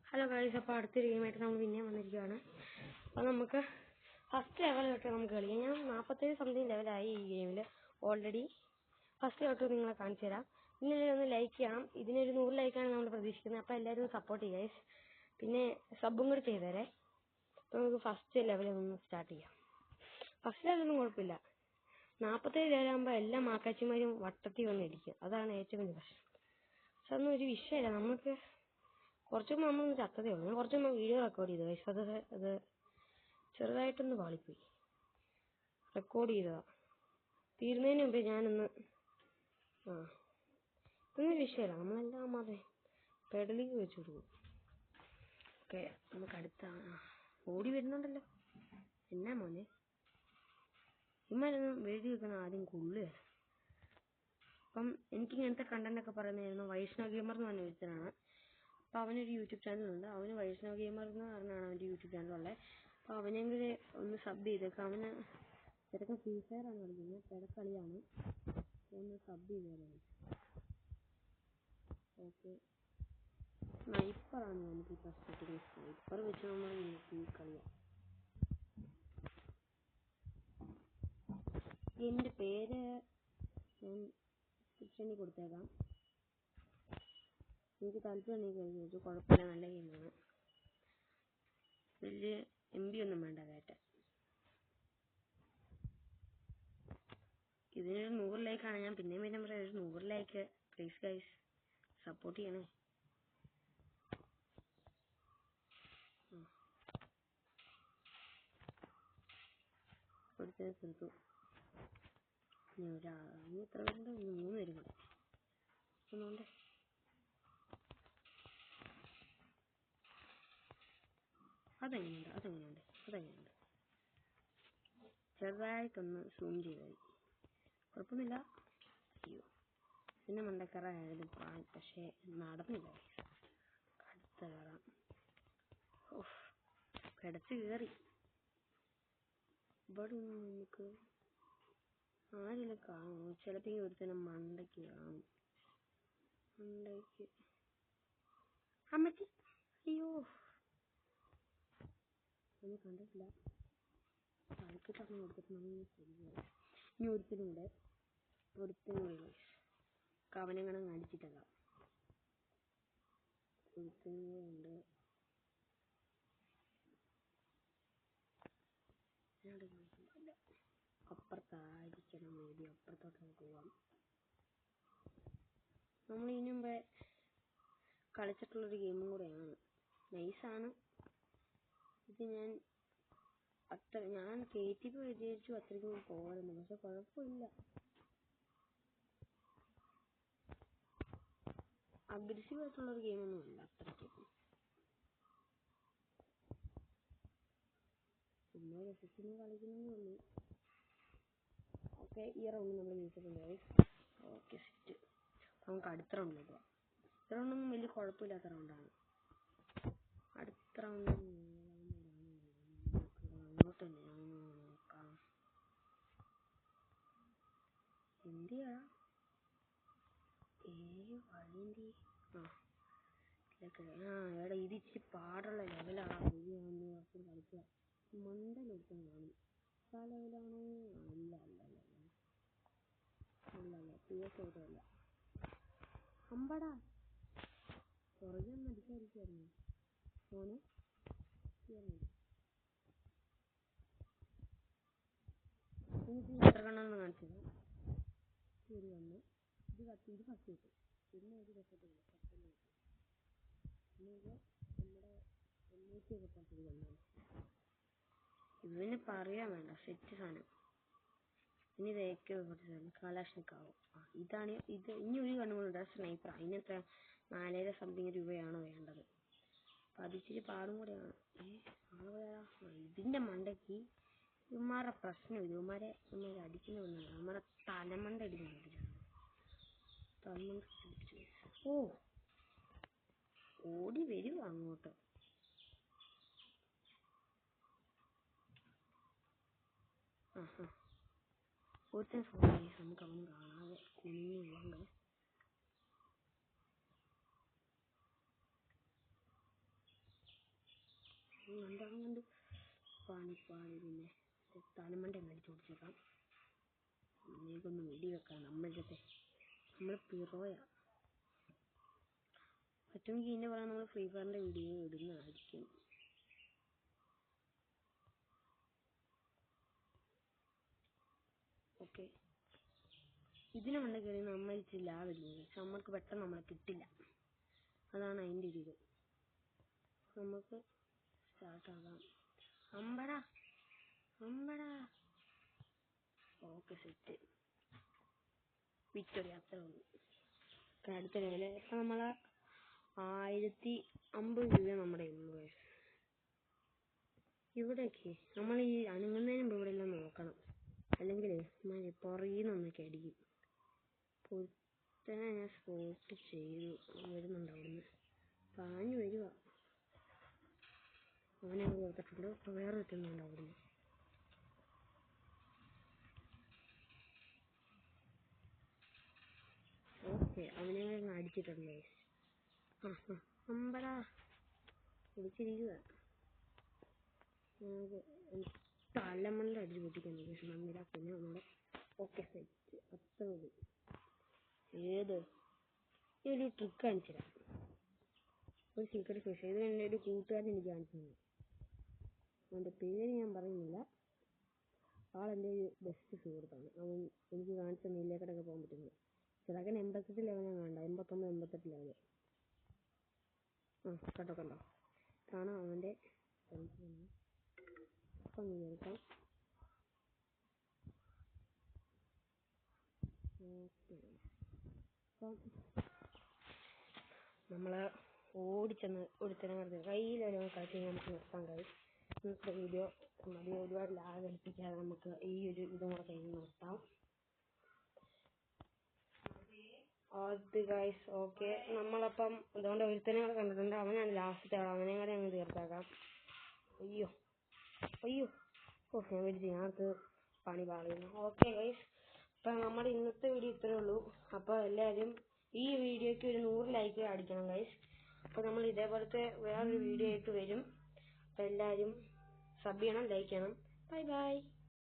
Hello guys, അപ്പോൾ അടുത്തൊരു ഗെയിമായിട്ട് നമ്മൾ പിന്നെ വന്നിരിക്കുകയാണ്. അപ്പോൾ നമുക്ക് ഫസ്റ്റ് ലെവൽ തൊട്ട് നമുക്ക് കളിക്കാം. ഞാൻ 47 സംതിങ് ലെവലായി ഈ ഗെയിമിൽ ഓൾറെഡി. ഫസ്റ്റ് തൊട്ട് നിങ്ങളെ കാണിച്ചു തരാം. ഇന്നലെ ഒന്ന് ലൈക്ക് ചെയ്യണം. ഇതിനൊരു 100 ലൈക്കാണ് നമ്മൾ പ്രതീക്ഷിക്കുന്നത്. അപ്പോൾ എല്ലാവരും സപ്പോർട്ട് ചെയ്യുക ഗൈസ്. പിന്നെ സബും കൂടി ചെയ്തേരെ. അപ്പോൾ നമുക്ക് ഫസ്റ്റ് ലെവലിൽ നിന്ന് സ്റ്റാർട്ട് ചെയ്യാം. ഫസ്റ്റ് ലെവലൊന്നും കുഴപ്പമില്ല. 47 ലെവലാകുമ്പോൾ എല്ലാ മാക്കാച്ചിമാരും വട്ടത്തിൽ വന്ന് ഇടിക്കും. അതാണ് ഏറ്റവും വലിയ പ്രശ്നം. പക്ഷെ അതൊന്നും ഒരു വിഷയമില്ല. നമുക്ക് കുറച്ച് മുമ്പ് നമ്മളൊന്ന് ചത്തതേ ഉള്ളൂ. ഞാൻ കുറച്ച് മുമ്പ് വീഡിയോ റെക്കോർഡ് ചെയ്തു ഗൈസ്. അത് ചെറുതായിട്ടൊന്ന് പാളിപ്പോയി. റെക്കോർഡ് ചെയ്തതാ. തീരുന്നതിന് മുമ്പേ ഞാനൊന്ന് ഇതൊന്നും വിഷയമില്ല. നമ്മളെല്ലാം അതെ പെടലിക്ക് വെച്ച് കൊടുക്കും. ഓക്കെ, നമുക്ക് അടുത്ത ഓടി വരുന്നുണ്ടല്ലോ. എന്നാ മോനെ ഇമ്മാരൊന്നും എഴുതി വെക്കുന്ന ആദ്യം കൊള്ളുക. അപ്പം എനിക്കിങ്ങനത്തെ കണ്ടന്റൊക്കെ പറയുന്നതായിരുന്നു. വൈഷ്ണവ് ഗെയിമർ എന്ന് പറഞ്ഞ ഒരുത്തനാണ്. അപ്പോൾ അവനൊരു യൂട്യൂബ് ചാനലുണ്ട്. അവന് വൈഷ്ണവ് ഗെയിമർ എന്ന് പറഞ്ഞാണ് അവൻ്റെ യൂട്യൂബ് ചാനലുള്ളത്. അപ്പോൾ അവനെങ്കിൽ ഒന്ന് സബ് ചെയ്തേക്കാം. അവന് ചിലക്ക് ഫ്രീ ഫയർ ആണ് കളിക്കുന്നത്. ചിലക്കളിയാണ്. ഒന്ന് സബ് ചെയ്തേക്കാം. ഓക്കെ, സ്നൈപ്പറാണ് നമുക്ക് ഈ ഫസ്റ്റ്. സ്നൈപ്പർ വെച്ച് നമ്മൾ ഈ കളിയാണ്. എൻ്റെ പേര് ഞാൻ ഡിസ്ക്രിപ്ഷനിൽ കൊടുത്തേക്കാം. എനിക്ക് താല്പര്യമുണ്ടെങ്കിൽ കഴിഞ്ഞു വെച്ചു. കുഴപ്പമില്ല, നല്ല ഗെയിമാണ്. വലിയ MB ഒന്നും വേണ്ട കയറ്റാൻ. ഇതിനൊരു 100 ലൈക്കാണ്. ഞാൻ പിന്നെയും പറയാം, ഒരു 100 ലൈക്ക് പ്ലീസ് ഗൈസ്, സപ്പോർട്ട് ചെയ്യണേ. കൊടുത്തത് തീർത്തു. ഇനി എത്ര പേരുണ്ട്? 3 പേരും കൂടെ ഒന്നുകൊണ്ട്. അതെങ്ങനെയുണ്ട് ചെറുതായിട്ടൊന്ന് സൂം ചെയ്താൽ മതി. കുഴപ്പമൊന്നുമില്ല. അയ്യോ, പിന്നെ മണ്ടക്കറായാലും പക്ഷേ നടന്നില്ല. അടുത്ത കയറാം. കിടച്ച് കയറി. ഇവിടെ നമുക്ക് ആരെങ്കിലും കാണുമോ? ചിലപ്പോൾ ഈ ഒരുത്തന്നെ മണ്ടയ്ക്ക് കാണും. അമ്മച്ചി, അയ്യോ, ഒന്നും കണ്ടിട്ടില്ല. ആൾക്ക് സമയം കൊടുത്തിട്ട് നമ്മൾ ശരിയായി. ഇനി ഒരുത്തനും കൂടെ കവനങ്ങളും അടിച്ചിട്ടല്ല. ഒരുത്തനും കൂടെ ഉണ്ട്. അപ്പുറത്തായിരിക്കണം. മേബി അപ്പുറത്തോട്ട് പോവാം. നമ്മൾ ഇതിനു മുമ്പേ കളിച്ചിട്ടുള്ളൊരു ഗെയിമും കൂടെയാണ്. നൈസാണ് ഇത്. ഞാൻ കേറ്റിപ്പോൾ വിചാരിച്ചു അത്രയ്ക്കും പോകാറുണ്ട്. പക്ഷെ കുഴപ്പമില്ല. അഗ്രസീവ് ആയിട്ടുള്ളൊരു ഗെയിമൊന്നും അല്ല അത്രയ്ക്കും. പിന്നെ രസത്തിന് കളിക്കുന്നതേ ഉള്ളൂ. ഓക്കെ, ഈ റൗണ്ട് നമ്മൾ ജയിച്ചിട്ടുണ്ട്. Okay, set. നമുക്ക് അടുത്ത റൗണ്ട് പോകാം. ഈ റൗണ്ടൊന്നും വലിയ കുഴപ്പമില്ലാത്ത റൗണ്ടാണ്. അടുത്ത റൗണ്ട് അങ്ങോട്ട് തന്നെ നോക്കാം. എന്തിയാ വഴി? എടാ, ഇത് ഇച്ചിരി പാടുള്ള ലെവലാണ്. കളിക്കുക മണ്ടലൊട്ടും കാണും. ആ ലെവലാണോ? അല്ല തീർച്ചയായിട്ടും അമ്പടാ പുറകെ ഒന്ന് അടിക്കാതിരിക്കായിരുന്നു മോനെ. എനിക്ക് എത്ര കണ്ണെന്ന് കാണിച്ചത് ശരി വന്നു. ഇത് ഫസ്റ്റ് കിട്ടും. പിന്നെ ഒരു രസത്തില്ല. നമ്മുടെ ഇത് പിന്നെ പറയാൻ വേണ്ട, സെറ്റ് സാധനം. ഇനി ഇതൊക്കെ കാലാഷ്നിക്കാവും. ഇതാണ് ഇത്. ഇനി ഒരു കണ്ണുകൊണ്ട് സ്നൈപ്പർ. അതിനെത്ര 4000 സംതിങ് രൂപയാണ് വേണ്ടത്. അപ്പം അതിച്ചിരി പാടും കൂടെയാണ്. ഇതിൻ്റെ മണ്ടയ്ക്ക് ഇവന്മാരുടെ പ്രശ്നം ഇത്. ഇവന്മാരെ അടിക്കുന്ന ഒന്നാണ്. നമ്മുടെ തലമണ്ട അടിക്കുന്നുണ്ട്. ഓടി വരുക അങ്ങോട്ട്. ഒരുത്തൻ നമുക്ക് അവൻ കാണാതെ കുഞ്ഞുണ്ട്. കണ്ട് പാണി പിന്നെ തലമണ്ട മേടിച്ച് കൊടുത്തേക്കാം. ഇതിനേക്കൊന്ന് വെടി വെക്കാം. നമ്മൾ പിറോയാ. പറ്റുമെങ്കിൽ ഇതിൻ്റെ പറയാൻ നമ്മൾ ഫ്രീ ഫയറിൻ്റെ വീഡിയോ ഇടുന്നതായിരിക്കും. ഓക്കെ, ഇതിന് മണ്ട കയറി നമ്മൾ ലാഭില്ലേ, പക്ഷെ നമ്മൾക്ക് പെട്ടെന്ന് നമ്മളെ കിട്ടില്ല. അതാണ് അതിൻ്റെ ഒരു ഇത്. നമുക്ക് സ്റ്റാർട്ടാകാം. അമ്പടാ. Okay, set. വിക്ടറി അത്രേ ഉള്ളൂ. അടുത്ത ലെവല് ഇപ്പം നമ്മൾ 1050 രൂപ നമ്മുടെ ഉള്ളൂ. ഇവിടെയൊക്കെ നമ്മൾ ഈ അനങ്ങുന്നതിന് മുമ്പ് ഇവിടെ എല്ലാം നോക്കണം, അല്ലെങ്കിൽ പുറകിന്നൊന്നൊക്കെ അടിക്കും. പൊരുത്തനെ ഞാൻ സ്പോട്ട് ചെയ്തു. വരുന്നുണ്ട് അവിടുന്ന്, പാഞ്ഞു വരിക. അവനെ കൊടുത്തിട്ടുണ്ട്. അപ്പോൾ വേറെ എത്തുന്നുണ്ട് അവിടുന്ന്. ഓക്കെ, അവനെ അടിച്ചിട്ടുണ്ട്. അമ്പടാ പിടിച്ചിരിക്കുക. തലമണ്ട അടിച്ച് പൊട്ടിക്കുന്നു. പക്ഷെ നമ്മില്ല പിന്നെ നമ്മുടെ ഓക്കെ സെറ്റ്. അത്ര മതി. ഏത് ഈ ഒരു ട്രിക്ക് കാണിച്ചു തരാം. ഒരു സീക്രട്ട് ഫിഷ്. ഇത് എൻ്റെ ഒരു കൂട്ടുകാരൻ എനിക്ക് കാണിച്ചു തന്നു. അവൻ്റെ പേര് ഞാൻ പറയുന്നില്ല. ആളെൻ്റെ ഒരു ബെസ്റ്റ് സുഹൃത്താണ്. അവൻ എനിക്ക് കാണിച്ച നീലേക്കടൊക്കെ പോകാൻ പറ്റുന്നത്. ചിലക്കൻ 88 ലെവലാണ് വേണ്ട, 89, 88 ലെവല്. കണ്ടോ കാണാം അവൻ്റെ അപ്പം കേൾക്കാം. അപ്പം നമ്മൾ ഓടിച്ചെന്ന് ഒരുത്തരം കയ്യിലൊരു കളിച്ച് നമുക്ക് നിർത്താൻ കഴിയും. ഇന്നത്തെ വീഡിയോ മതി. ഒരുപാട് ലാഗ് അടിപ്പിക്കാതെ നമുക്ക് ഈ ഒരു ഇതും കൂടെ കഴിഞ്ഞ് നിർത്താം. അത് ഗൈസ് ഓക്കെ, നമ്മളപ്പം അതുകൊണ്ട് ഒരുത്തനെ കൂടെ കണ്ടിട്ടുണ്ട്. അവനാണ് ലാസ്റ്റ്. അവനെ കൂടെ അങ്ങ് തീർത്താക്കാം. അയ്യോ ഓക്കെ, ഞാൻ വിളിച്ചു ഞങ്ങൾക്ക് പണി പറയുന്നു. ഓക്കെ ഗൈസ്, അപ്പം നമ്മുടെ ഇന്നത്തെ വീഡിയോ ഇത്രയേ ഉള്ളൂ. അപ്പോൾ എല്ലാവരും ഈ വീഡിയോയ്ക്ക് ഒരു 100 ലൈക്ക് അടിക്കണം ഗൈസ്. അപ്പോൾ നമ്മൾ ഇതേപോലത്തെ വേറൊരു വീഡിയോ ആയിട്ട് വരും. അപ്പോൾ എല്ലാവരും സബ് ചെയ്യണം, ലൈക്ക് ചെയ്യണം. ബൈ.